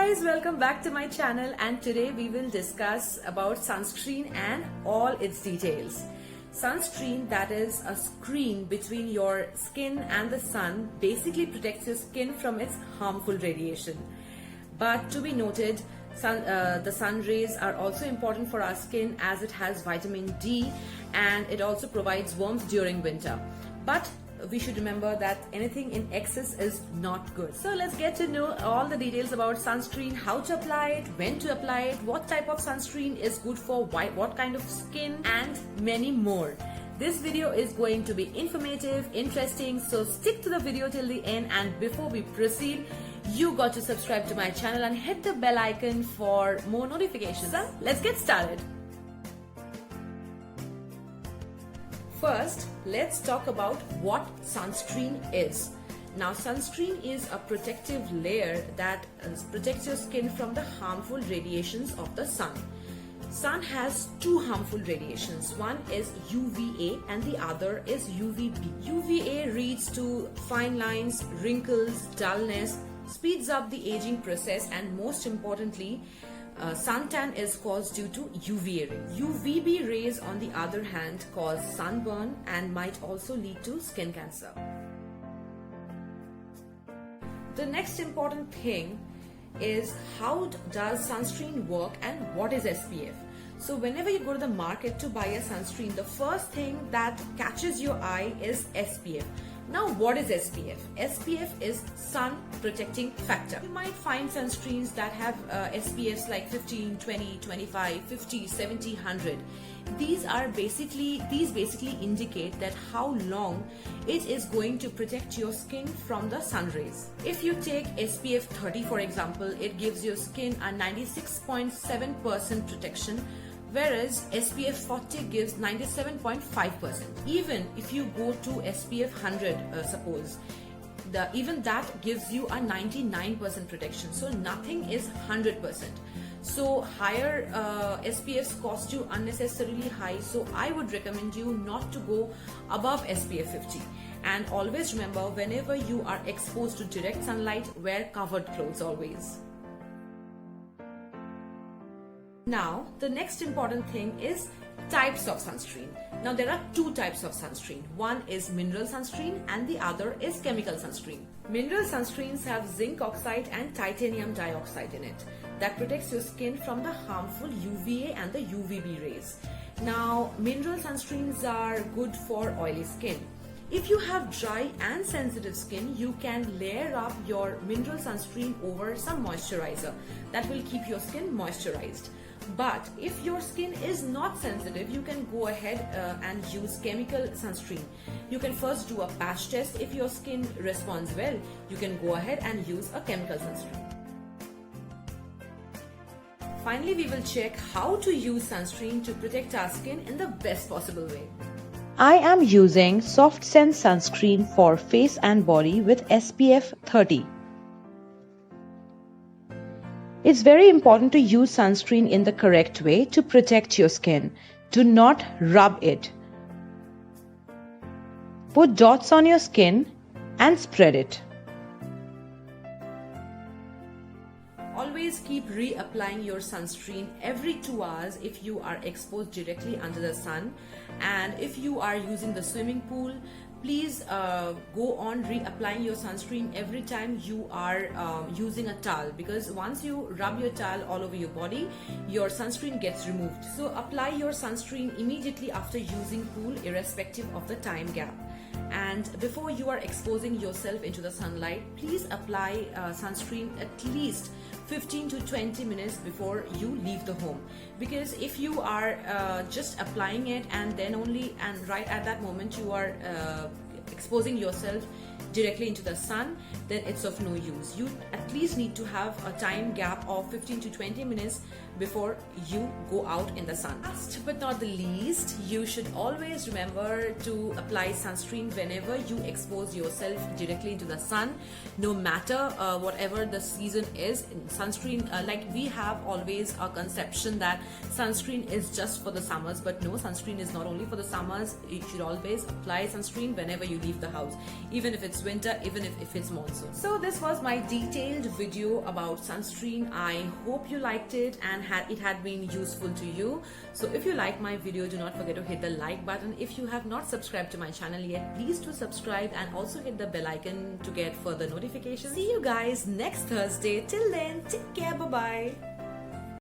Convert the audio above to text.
guys, welcome back to my channel, and today we will discuss about sunscreen and all its details. Sunscreen, that is a screen between your skin and the sun, basically protects your skin from its harmful radiation. But to be noted, the sun rays are also important for our skin as it has vitamin D and it also provides warmth during winter. But we should remember that anything in excess is not good. So let's get to know all the details about sunscreen, how to apply it, when to apply it, what type of sunscreen is good for what kind of skin, and many more. This video is going to be informative, interesting, so stick to the video till the end. And before we proceed, you got to subscribe to my channel and hit the bell icon for more notifications. So let's get started. First, let's talk about what sunscreen is. Now, sunscreen is a protective layer that protects your skin from the harmful radiations of the sun. Sun has two harmful radiations. One is UVA and the other is UVB. UVA leads to fine lines, wrinkles, dullness, speeds up the aging process, and most importantly, suntan is caused due to UVA rays. UVB rays, on the other hand, cause sunburn and might also lead to skin cancer. The next important thing is how does sunscreen work and what is SPF. So whenever you go to the market to buy a sunscreen, the first thing that catches your eye is SPF. Now, what is SPF? SPF is sun protecting factor. You might find sunscreens that have SPFs like 15, 20, 25, 50, 70, 100. These basically indicate that how long it is going to protect your skin from the sun rays. If you take SPF 30, for example, it gives your skin a 96.7% protection, whereas SPF 40 gives 97.5%. Even if you go to SPF 100, suppose, even that gives you a 99% protection. So nothing is 100%. So higher SPFs cost you unnecessarily high. So I would recommend you not to go above SPF 50. And always remember, whenever you are exposed to direct sunlight, wear covered clothes always. Now, the next important thing is types of sunscreen. Now, there are two types of sunscreen. One is mineral sunscreen and the other is chemical sunscreen. Mineral sunscreens have zinc oxide and titanium dioxide in it that protects your skin from the harmful UVA and the UVB rays. Now, mineral sunscreens are good for oily skin. If you have dry and sensitive skin, you can layer up your mineral sunscreen over some moisturizer that will keep your skin moisturized. But if your skin is not sensitive, you can go ahead and use chemical sunscreen. You can first do a patch test. If your skin responds well, you can go ahead and use a chemical sunscreen. Finally, we will check how to use sunscreen to protect our skin in the best possible way. I am using Soft Sense sunscreen for face and body with SPF 30. It's very important to use sunscreen in the correct way to protect your skin. Do not rub it. Put dots on your skin and spread it. Always keep reapplying your sunscreen every 2 hours if you are exposed directly under the sun. And if you are using the swimming pool, please go on reapplying your sunscreen every time you are using a towel, because once you rub your towel all over your body, your sunscreen gets removed. So apply your sunscreen immediately after using pool, irrespective of the time gap. And before you are exposing yourself into the sunlight, please apply sunscreen at least 15 to 20 minutes before you leave the home, because if you are just applying it and right at that moment you are exposing yourself directly into the sun, then it's of no use. You at least need to have a time gap of 15 to 20 minutes before you go out in the sun. Last but not the least, you should always remember to apply sunscreen whenever you expose yourself directly into the sun, no matter whatever the season is. Sunscreen, like we have always a conception that sunscreen is just for the summers, but no, sunscreen is not only for the summers. You should always apply sunscreen whenever you leave the house, even if it's winter, even if it's monsoon. So this was my detailed video about sunscreen. I hope you liked it and it had been useful to you. So if you like my video, do not forget to hit the like button. If you have not subscribed to my channel yet, please do subscribe and also hit the bell icon to get further notifications. See you guys next Thursday. Till then, take care. Bye bye.